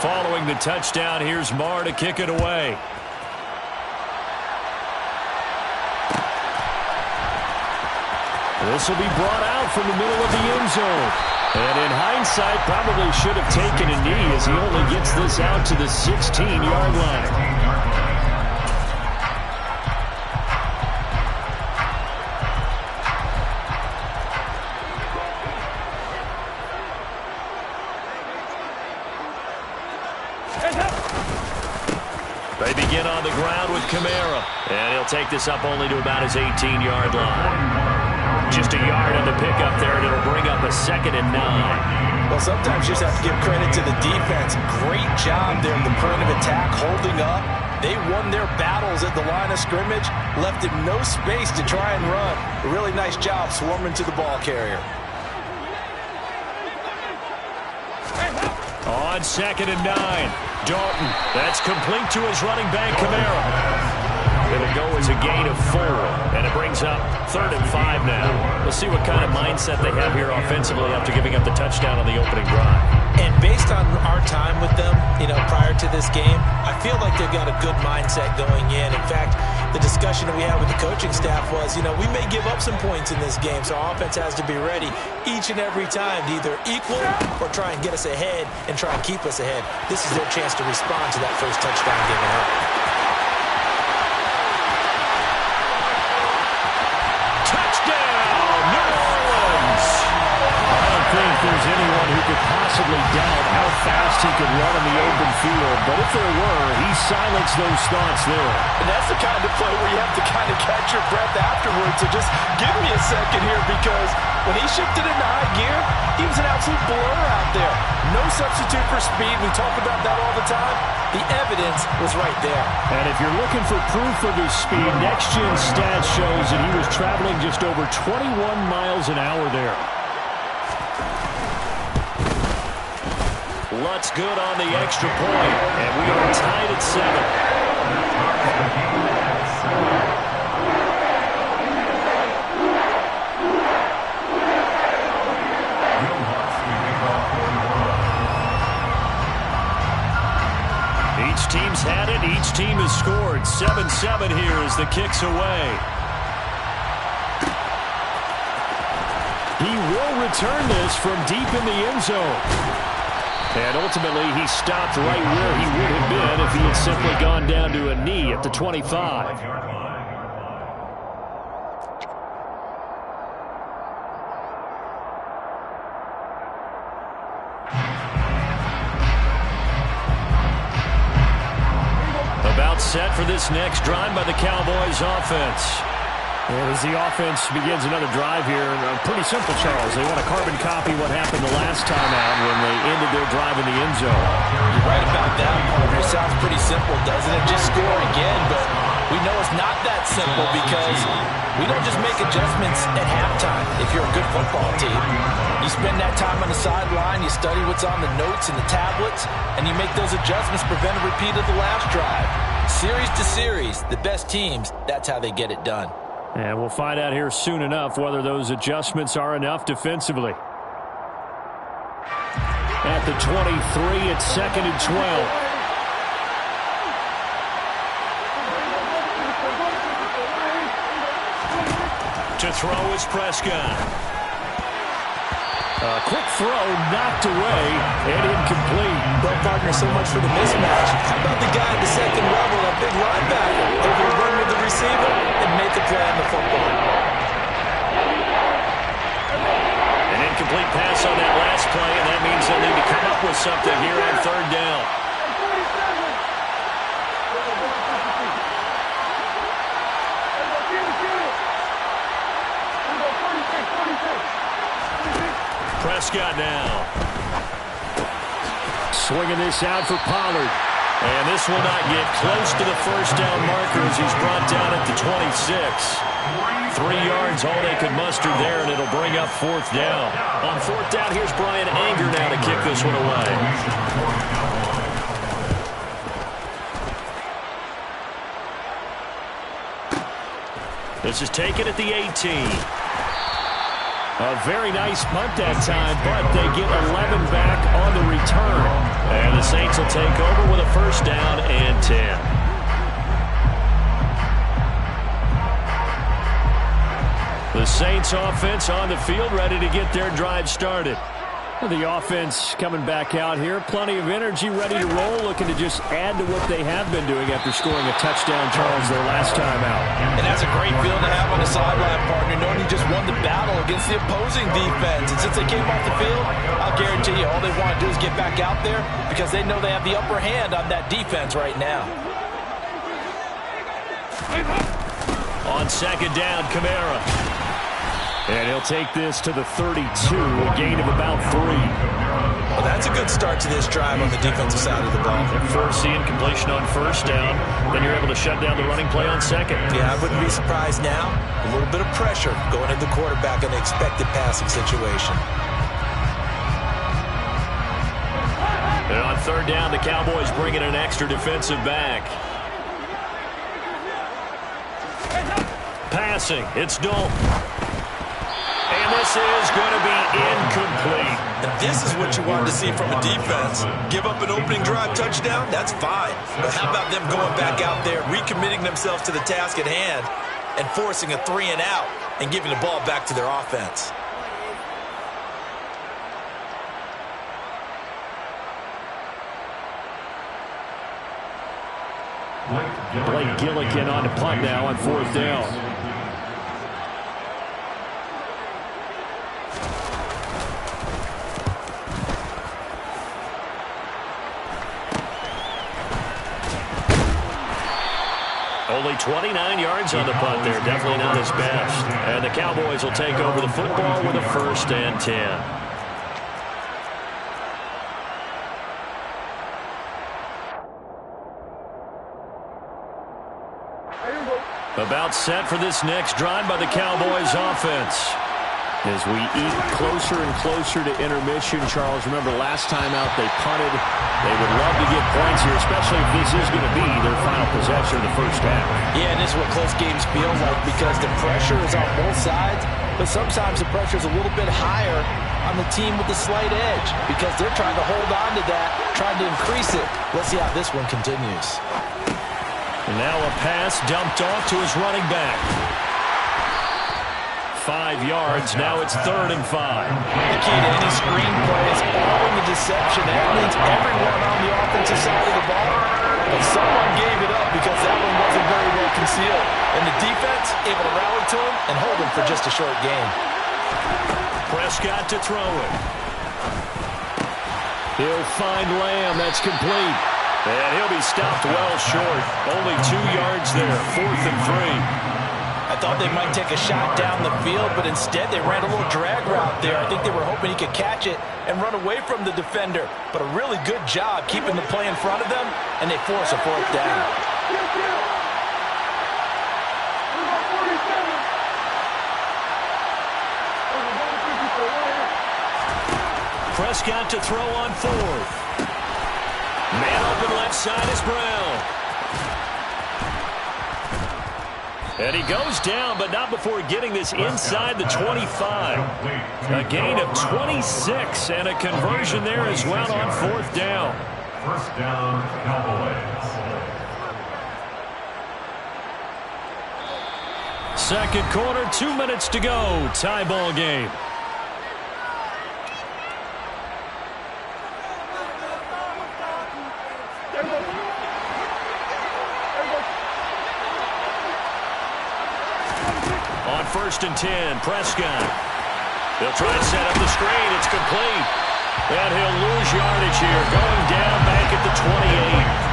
Following the touchdown, here's Marr to kick it away. This will be brought out from the middle of the end zone. And in hindsight, probably should have taken a knee as he only gets this out to the 16-yard line. They begin on the ground with Kamara. And he'll take this up only to about his 18-yard line. Just a yard on the pickup there, and it'll bring up a 2nd and 9. Well, sometimes you just have to give credit to the defense. Great job there at the point of attack, holding up. They won their battles at the line of scrimmage, left him no space to try and run. A really nice job swarming to the ball carrier. On 2nd and 9, Dalton. That's complete to his running back, Kamara. It'll go as a gain of 4, and it brings up 3rd and 5 now. We'll see what kind of mindset they have here offensively after giving up the touchdown on the opening drive. And based on our time with them, prior to this game, I feel like they've got a good mindset going in. In fact, the discussion that we had with the coaching staff was, we may give up some points in this game, so our offense has to be ready each and every time to either equal or try and get us ahead and try and keep us ahead. This is their chance to respond to that first touchdown given up. There's anyone who could possibly doubt how fast he could run in the open field. But if there were, he silenced those thoughts there. And that's the kind of play where you have to kind of catch your breath afterwards. So just give me a second here, because when he shifted into high gear, he was an absolute blur out there. No substitute for speed. We talk about that all the time. The evidence was right there. And if you're looking for proof of his speed, Next Gen Stats shows that he was traveling just over 21 miles an hour there. Lutz good on the extra point, and we are tied at 7. Each team's had it. Each team has scored. 7-7 here as the kick's away. He will return this from deep in the end zone. And ultimately, he stopped right where he would have been if he had simply gone down to a knee at the 25. About set for this next drive by the Cowboys offense. As the offense begins another drive here, pretty simple, Charles. They want to carbon copy what happened the last time out when they ended their drive in the end zone. You're right about that, partner. It sounds pretty simple, doesn't it? Just score again, but we know it's not that simple because we don't just make adjustments at halftime if you're a good football team. You spend that time on the sideline, you study what's on the notes and the tablets, and you make those adjustments, prevent a repeat of the last drive. Series to series, the best teams, that's how they get it done. And we'll find out here soon enough whether those adjustments are enough defensively. At the 23, it's 2nd and 12. To throw is Prescott. A quick throw knocked away and incomplete. Well, partner, so much for the mismatch. How about the guy at the second level, a big linebacker, able to run with the receiver and make a play on the football? An incomplete pass on that last play, and that means they'll need to come up with something here on 3rd down. Prescott now. Swinging this out for Pollard. And this will not get close to the first down marker as he's brought down at the 26. 3 yards, all they could muster there, and it'll bring up 4th down. On 4th down, here's Brian Anger now to kick this one away. This is taken at the 18. A very nice punt that time, but they get 11 back on the return. And the Saints will take over with a first down and 10. The Saints offense on the field, ready to get their drive started. The offense coming back out here. Plenty of energy, ready to roll, looking to just add to what they have been doing after scoring a touchdown, Charles, their last time out. And that's a great feeling to have on the sideline, partner, knowing you just won the battle against the opposing defense. And since they came off the field, I'll guarantee you all they want to do is get back out there because they know they have the upper hand on that defense right now. On second down, Kamara. And he'll take this to the 32, a gain of about 3. Well, that's a good start to this drive on the defensive side of the ball. Forcing completion on first down. Then you're able to shut down the running play on second. Yeah, I wouldn't be surprised now. A little bit of pressure going at the quarterback in the expected passing situation. And on third down, the Cowboys bring in an extra defensive back. Passing, it's Dalton. And this is going to be incomplete. And this is what you wanted to see from a defense. Give up an opening drive touchdown, that's fine. But how about them going back out there, recommitting themselves to the task at hand, and forcing a 3-and-out and giving the ball back to their offense? Blake Gillikin on the punt now on fourth down. Only 29 yards on the punt there. Definitely not his best. And the Cowboys will take over the football with a first and 10. About set for this next drive by the Cowboys offense. As we eat closer and closer to intermission, Charles, remember last time out they punted. They would love to get points here, especially if this is going to be their final possession of the first half. Yeah, and this is what close games feel like because the pressure is on both sides, but sometimes the pressure is a little bit higher on the team with the slight edge because they're trying to hold on to that, trying to increase it. Let's see how this one continues. And now a pass dumped off to his running back. 5 yards. Now it's 3rd and 5. The key to any screen play is all in the deception. That means everyone on the offensive side of the ball. But someone gave it up because that one wasn't very well concealed. And the defense able to rally to him and hold him for just a short gain. Prescott to throw it. He'll find Lamb. That's complete. And he'll be stopped well short. Only 2 yards there. 4th and 3. I thought they might take a shot down the field, but instead they ran a little drag route there. I think they were hoping he could catch it and run away from the defender. But a really good job keeping the play in front of them, and they force a 4th down. Prescott to throw on 4th. Man open left side is Brown. And he goes down, but not before getting this inside the 25. A gain of 26 and a conversion there as well on 4th down. First down, Cowboys. Second quarter, 2 minutes to go. Tie ball game. On 1st and 10, Prescott. They'll try to set up the screen. It's complete. And he'll lose yardage here, going down back at the 28.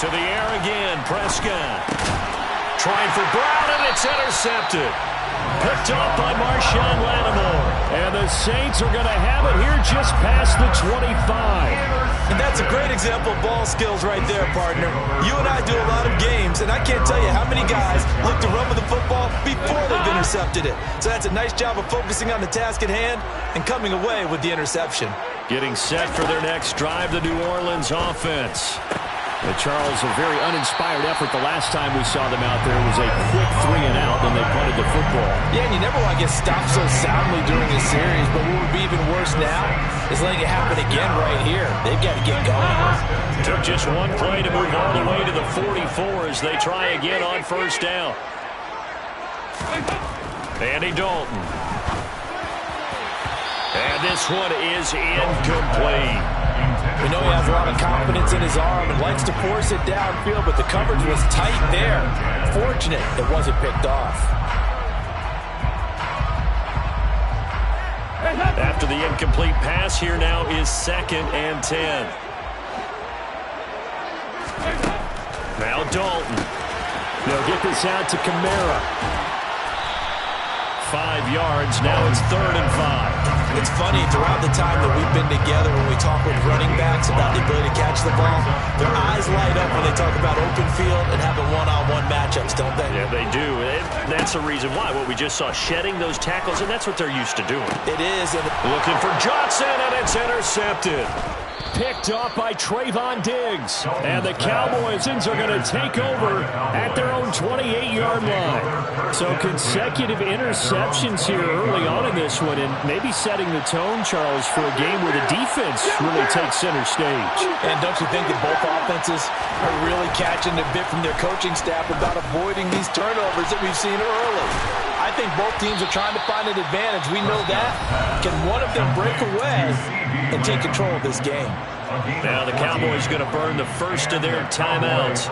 To the air again, Prescott. Trying for Brown, and it's intercepted. Picked off by Marshawn Lattimore. And the Saints are going to have it here just past the 25. And that's a great example of ball skills right there, partner. You and I do a lot of games, and I can't tell you how many guys look to run with the football before they've intercepted it. So that's a nice job of focusing on the task at hand and coming away with the interception. Getting set for their next drive, the New Orleans offense. But Charles, a very uninspired effort. The last time we saw them out there was a quick 3 and out, then they punted the football. Yeah, and you never want to get stopped so soundly during a series, but what would be even worse now is letting it happen again right here. They've got to get going. Took just one play to move all the way to the 44 as they try again on first down. Andy Dalton. And this one is incomplete. We know he has a lot of confidence in his arm and likes to force it downfield, but the coverage was tight there. Fortunate it wasn't picked off. After the incomplete pass, here now is 2nd and 10. Now Dalton. They'll get this out to Kamara. 5 yards. Now it's 3rd and 5. It's funny, throughout the time that we've been together, when we talk with running backs about the ability to catch the ball, their eyes light up when they talk about open field and having one-on-one matchups, don't they? Yeah, they do. That's the reason why. What we just saw, shedding those tackles, and that's what they're used to doing. It is. Looking for Johnson, and it's intercepted. Picked off by Trayvon Diggs. And the Cowboys are going to take over at their own 28-yard line. So consecutive interceptions here early on in this one, and maybe setting the tone, Charles, for a game where the defense really takes center stage. And don't you think that both offenses are really catching a bit from their coaching staff about avoiding these turnovers that we've seen early? I think both teams are trying to find an advantage. We know that. Can one of them break away and take control of this game? Now the Cowboys going to burn the first of their timeouts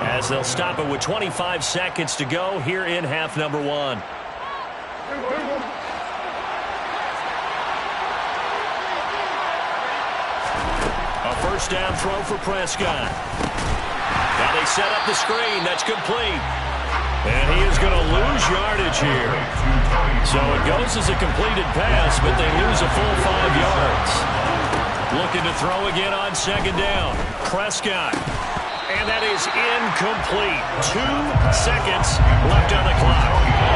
as they'll stop it with 25 seconds to go here in half number 1. A first down throw for Prescott. Now they set up the screen. That's complete. And he is going to lose yardage here. So it goes as a completed pass, but they lose a full 5 yards. Looking to throw again on 2nd down. Prescott. And that is incomplete. 2 seconds left on the clock.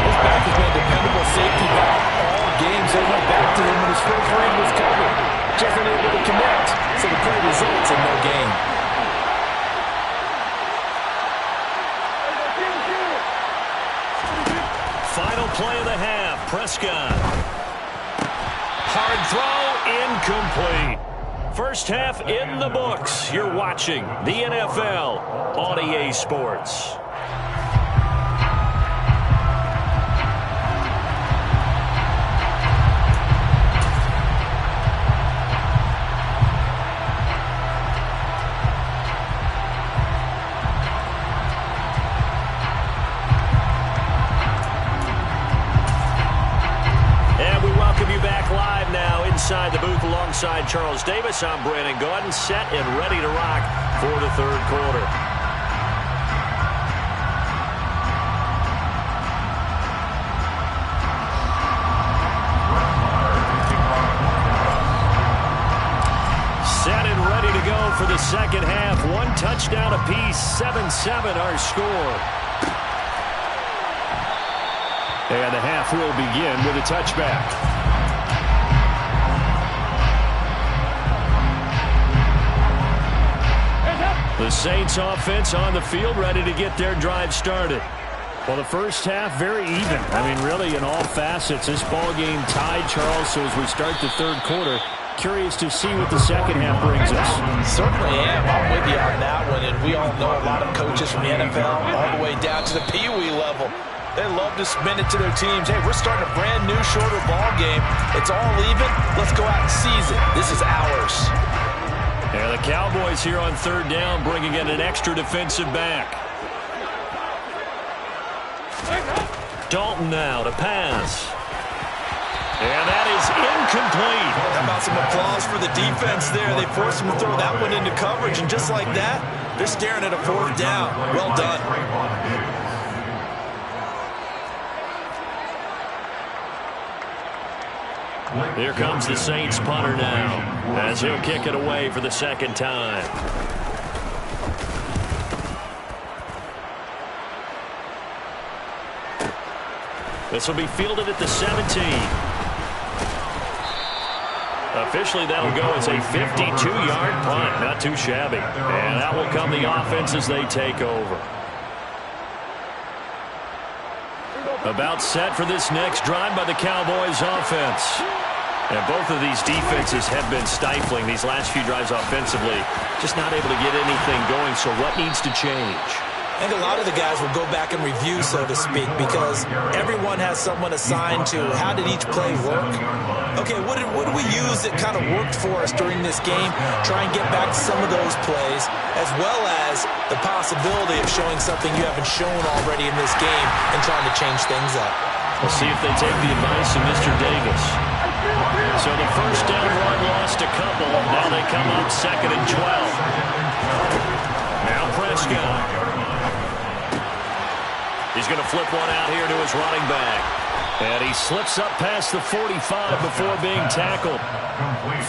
This back has been a dependable safety valve all games. They went back to him when his first read was covered. Just unable to connect. So the play results in no gain. Final play of the half. Prescott. Hard throw. Incomplete. First half in the books. You're watching the NFL on EA Sports. Inside the booth alongside Charles Davis, I'm Brandon Gaudin, set and ready to rock for the 3rd quarter. Set and ready to go for the 2nd half. 1 touchdown apiece, 7-7 our score. And the half will begin with a touchback. The Saints offense on the field, ready to get their drive started. Well, the first half, very even. I mean, really, in all facets, this ball game tied, Charles. So as we start the 3rd quarter, curious to see what the 2nd half brings us. Certainly am. I'm with you on that one. And we all know a lot of coaches from the NFL all the way down to the Pee-wee level. They love to spin it to their teams. Hey, we're starting a brand new, shorter ball game. It's all even. Let's go out and seize it. This is ours. And the Cowboys here on 3rd down, bringing in an extra defensive back. Dalton now to pass. And that is incomplete. How about some applause for the defense there? They forced him to throw that one into coverage, and just like that, they're staring at a 4th down. Well done. Here comes the Saints punter now, as he'll kick it away for the 2nd time. This will be fielded at the 17. Officially, that'll go as a 52-yard punt. Not too shabby. And that will come the offense as they take over. About set for this next drive by the Cowboys offense. And both of these defenses have been stifling these last few drives offensively. Just not able to get anything going, so what needs to change? I think a lot of the guys will go back and review, so to speak, because everyone has someone assigned to how did each play work. Okay, what did we use that kind of worked for us during this game? Try and get back to some of those plays, as well as the possibility of showing something you haven't shown already in this game and trying to change things up. We'll see if they take the advice of Mr. Davis. So the first down run lost a couple. Now they come up 2nd and 12. Now Prescott. He's going to flip one out here to his running back. And he slips up past the 45 before being tackled.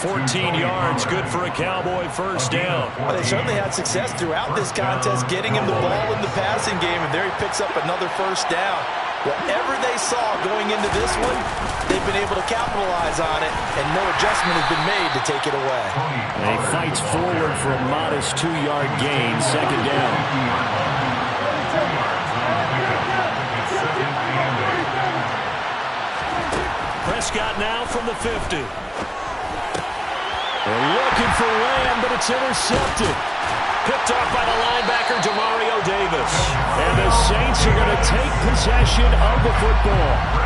14 yards, good for a Cowboy first down. Well, they certainly had success throughout this contest, getting him the ball in the passing game, and there he picks up another first down. Whatever they saw going into this one, they've been able to capitalize on it, and no adjustment has been made to take it away. And he fights forward for a modest 2-yard gain, 2nd down. Prescott now from the 50. They're looking for Lamb, but it's intercepted. Picked off by the linebacker, Demario Davis. And the Saints are going to take possession of the football.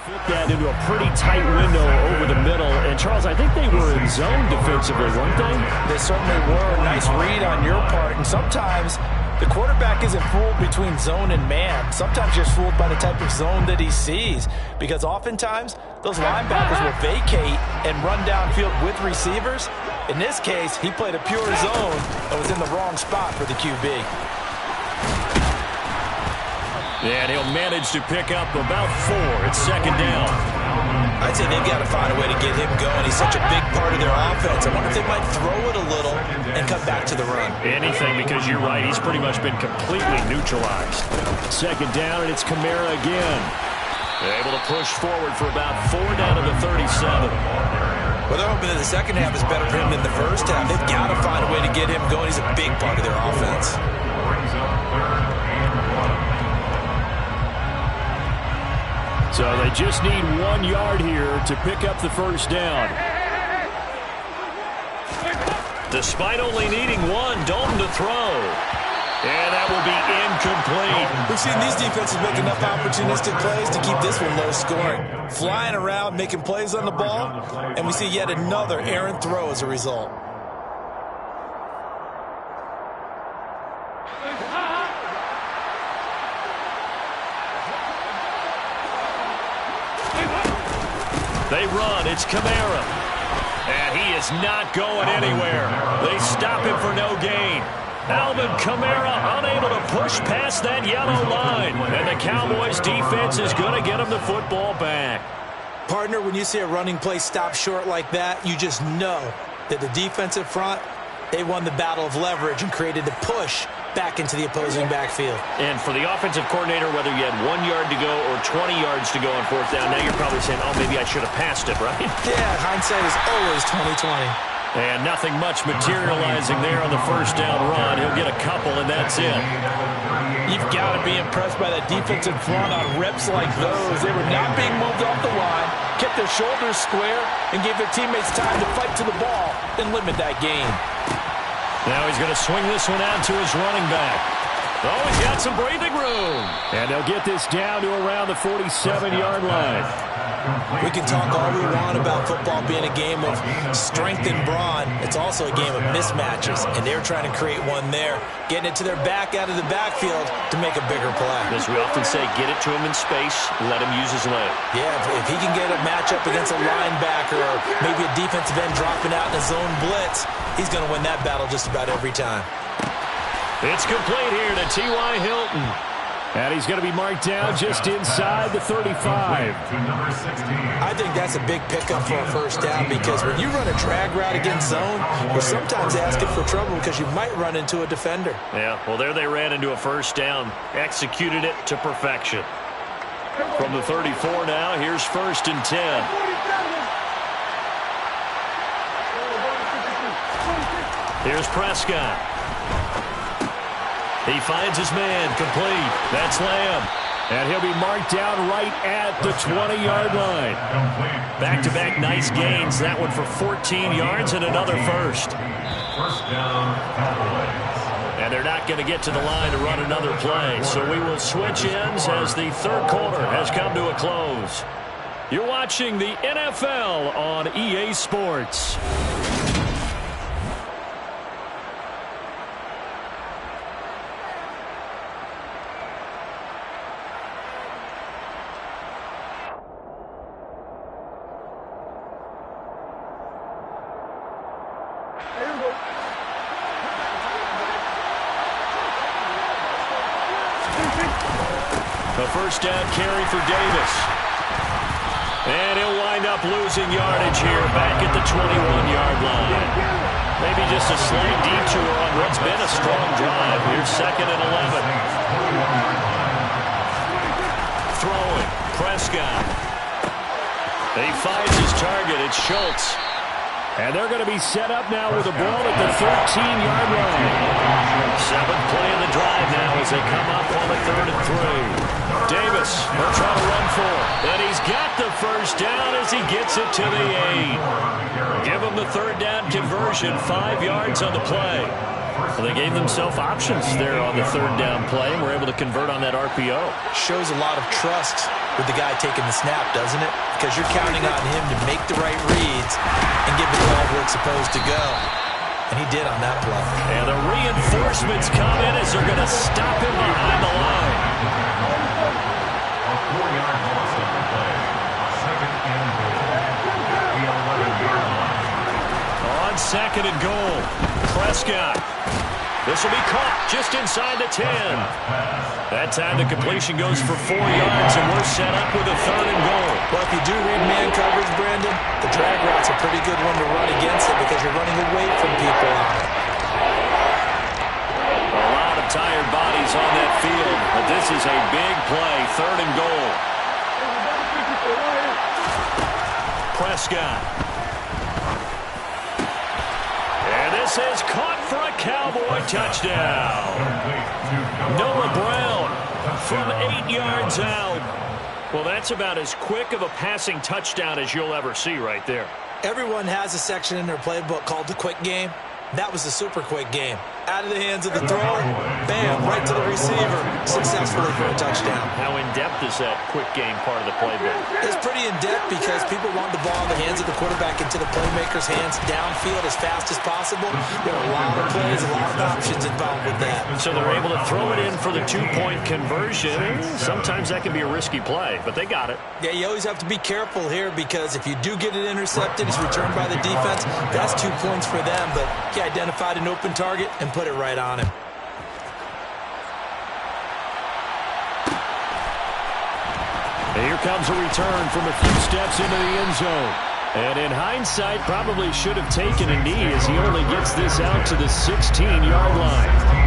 Fit that into a pretty tight window over the middle. And, Charles, I think they were in zone defensively, weren't they? They certainly were. Nice read on your part. And sometimes the quarterback isn't fooled between zone and man. Sometimes you're fooled by the type of zone that he sees. Because oftentimes, those linebackers will vacate and run downfield with receivers. In this case, he played a pure zone and was in the wrong spot for the QB. And he'll manage to pick up about 4. It's 2nd down. I'd say they've got to find a way to get him going. He's such a big part of their offense. I wonder if they might throw it a little and come back to the run. Anything, because you're right. He's pretty much been completely neutralized. 2nd down, and it's Kamara again. They're able to push forward for about 4 down to the 37. Well, they're hoping that the second half is better for him than the first half. They've got to find a way to get him going. He's a big part of their offense. So they just need 1 yard here to pick up the first down. Despite only needing 1, Dalton to throw. And that will be incomplete. We've seen these defenses make enough opportunistic plays to keep this one low scoring. Flying around, making plays on the ball, and we see yet another errant throw as a result. They run. It's Kamara. And he is not going anywhere. They stop him for no gain. Alvin Kamara unable to push past that yellow line. And the Cowboys defense is going to get him the football back. Partner, when you see a running play stop short like that, you just know that the defensive front, they won the battle of leverage and created the push back into the opposing backfield. And for the offensive coordinator, whether you had 1 yard to go or 20 yards to go on 4th down, now you're probably saying, oh, maybe I should have passed it, right? Yeah, hindsight is always 20/20. And nothing much materializing there on the first down run. He'll get a couple, and that's it. You've got to be impressed by that defensive front on reps like those. They were not being moved off the line, kept their shoulders square and give their teammates time to fight to the ball and limit that gain. Now he's going to swing this one out to his running back. Oh, he's got some breathing room. And they'll get this down to around the 47-yard line. We can talk all we want about football being a game of strength and brawn. It's also a game of mismatches, and they're trying to create one there, getting it to their back out of the backfield to make a bigger play. As we often say, get it to him in space, let him use his leg. Yeah, if he can get a matchup against a linebacker or maybe a defensive end dropping out in a zone blitz, he's going to win that battle just about every time. It's complete here to T.Y. Hilton. And he's going to be marked down just inside the 35. I think that's a big pickup for a first down because when you run a drag route against zone, you're sometimes asking for trouble because you might run into a defender. Yeah, well, there they ran into a first down. Executed it to perfection. From the 34 now, here's 1st and 10. Here's Prescott. He finds his man, complete. That's Lamb. And he'll be marked down right at the 20-yard line. Back-to-back nice gains. That one for 14 yards and another first. First down, Cowboys. And they're not going to get to the line to run another play. So we will switch ends as the third quarter has come to a close. You're watching the NFL on EA Sports. A first down carry for Davis. And he'll wind up losing yardage here back at the 21-yard line. Maybe just a slight detour on what's been a strong drive. Here's 2nd and 11. Throwing. Prescott. He finds his target. It's Schultz. And they're going to be set up now with the ball at the 13-yard line. 7th play of the drive now as they come up on the 3rd and 3. Davis will try to run for it. And he's got the first down as he gets it to the 8. Give him the 3rd down conversion, 5 yards on the play. Well, they gave themselves options there on the 3rd down play and were able to convert on that RPO. Shows a lot of trust with the guy taking the snap, doesn't it? Because you're counting on him to make the right reads and get the ball where it's supposed to go. And he did on that play. And the reinforcements come in as they're going to stop him behind the line. A 4-yard loss of the play. 2nd and goal. The 11-yard line. On 2nd and goal, Prescott. This will be caught just inside the 10. That time the completion goes for 4 yards, and we're set up with a 3rd and goal. Well, if you do read man coverage, Brandon, the drag route's a pretty good one to run against it because you're running away from people on it. A lot of tired bodies on that field, but this is a big play, 3rd and goal. Prescott. And this is caught for a Cowboy touchdown. Noah Brown from 8 yards out. Well, that's about as quick of a passing touchdown as you'll ever see right there. Everyone has a section in their playbook called the quick game. That was the super quick game. Out of the hands of the thrower, bam, right to the receiver, successfully for a touchdown. How in-depth is that quick game part of the playbook? It's pretty in-depth because people want the ball in the hands of the quarterback into the playmaker's hands downfield as fast as possible. There are a lot of plays, a lot of options involved with that. So they're able to throw it in for the 2-point conversion. Sometimes that can be a risky play, but they got it. Yeah, you always have to be careful here because if you do get it intercepted, it's returned by the defense, that's 2 points for them, but he identified an open target and put it right on him. Here comes a return from a few steps into the end zone. And in hindsight, probably should have taken a knee as he only gets this out to the 16-yard line.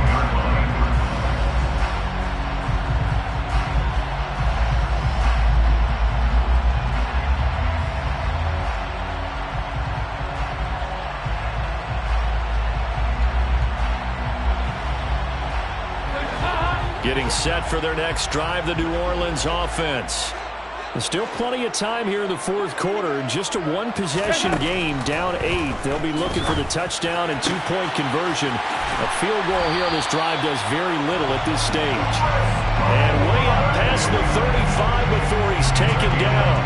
Getting set for their next drive, the New Orleans offense. Still plenty of time here in the fourth quarter. Just a one-possession game, down 8. They'll be looking for the touchdown and two-point conversion. A field goal here on this drive does very little at this stage. And way up past the 35 before he's taken down.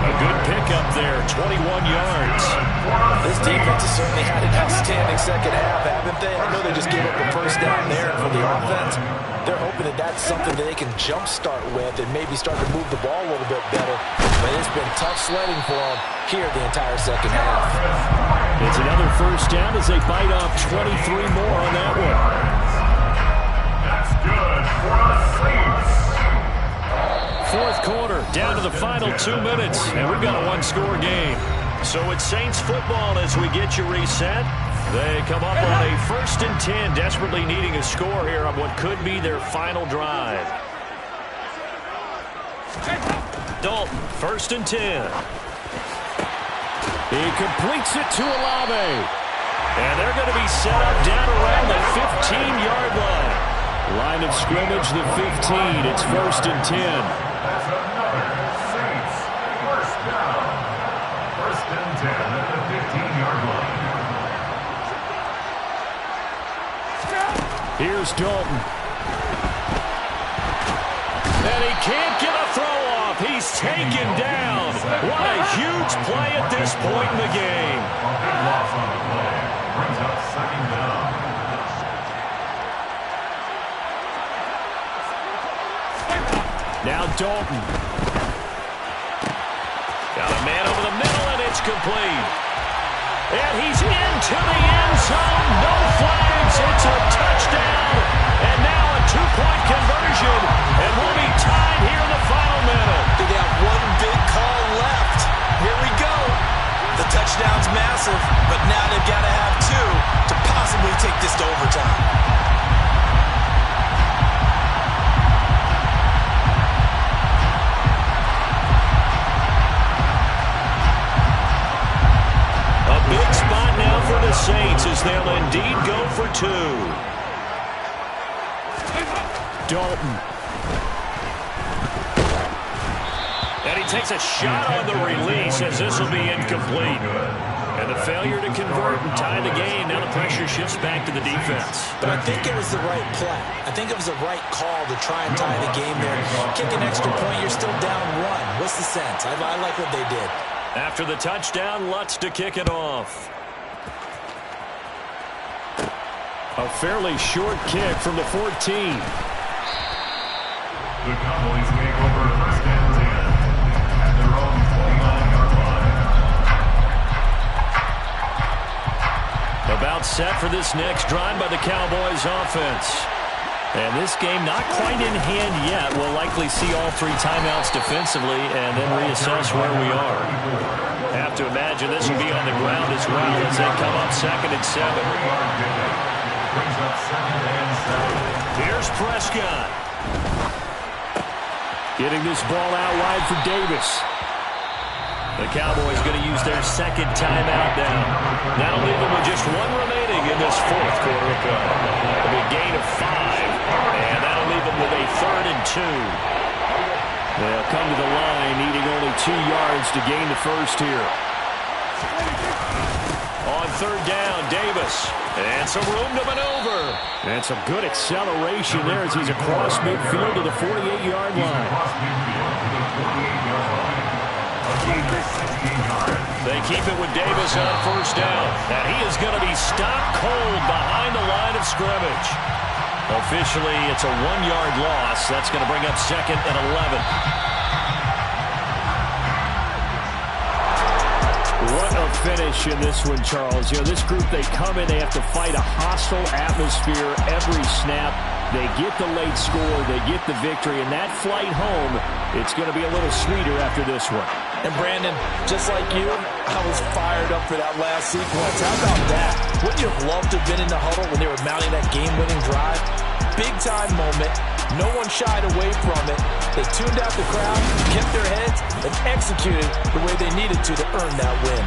A good pickup there, 21 yards. This defense has certainly had an outstanding second half, haven't they? I know they just gave up the first down there for the offense. They're hoping that that's something that they can jumpstart with and maybe start to move the ball a little bit better. But it's been tough sledding for them here the entire second half. It's another first down as they bite off 23 more on that one. That's good for the Saints. Fourth quarter, down to the final 2 minutes, and we've got a one-score game. So it's Saints football as we get you reset. They come up on a 1st and 10, desperately needing a score here on what could be their final drive. Dalton, 1st and 10. He completes it to Olave. And they're going to be set up down around the 15-yard line. Line of scrimmage, the 15. It's 1st and 10. That's another Saints first down. 1st and 10 at the 15-yard line. Here's Dalton. And he can't get a throw off. He's taken down. What a huge play at this point in the game. A big loss on the play. Brings up 2nd down. Now Dalton. Got a man over the middle, and it's complete. And he's into the end zone. No flags. It's a touchdown. And now a two-point conversion. And we'll be tied here in the final minute. They got one big call left. Here we go. The touchdown's massive, but now they've got to have two to possibly take this to overtime. Big spot now for the Saints as they'll indeed go for 2. Dalton. And he takes a shot on the release as this will be incomplete. And the failure to convert and tie the game. Now the pressure shifts back to the defense. But I think it was the right play. I think it was the right call to try and tie the game there. Kick an extra point, you're still down 1. What's the sense? I like what they did. After the touchdown, Lutz to kick it off. A fairly short kick from the 14. The Cowboys make over 1st and 10 at their own 29-yard line. About set for this next drive by the Cowboys offense. And this game not quite in hand yet. We'll likely see all 3 timeouts defensively and then reassess where we are. Have to imagine this will be on the ground as well as they come up 2nd and 7. Brings up 2nd and 7. Here's Prescott. Getting this ball out wide for Davis. The Cowboys going to use their 2nd timeout now. That'll leave them with just 1 remaining in this 4th quarter of play. It'll be a gain of 5, and that'll leave them with a 3rd and 2. They'll come to the line needing only 2 yards to gain the first here. On 3rd down, Davis. And some room to maneuver. And some good acceleration there as he's across midfield to the 48-yard line. They keep it with Davis on 1st down. And he is going to be stopped cold behind the line of scrimmage. Officially, it's a 1-yard loss. That's going to bring up 2nd and 11. What a finish in this one, Charles. You know, this group, they come in, they have to fight a hostile atmosphere every snap. They get the late score, they get the victory, and that flight home, it's going to be a little sweeter after this one. And Brandon, just like you, I was fired up for that last sequence. How about that? Wouldn't you have loved to have been in the huddle when they were mounting that game-winning drive? Big-time moment. No one shied away from it. They tuned out the crowd, kept their heads, and executed the way they needed to earn that win.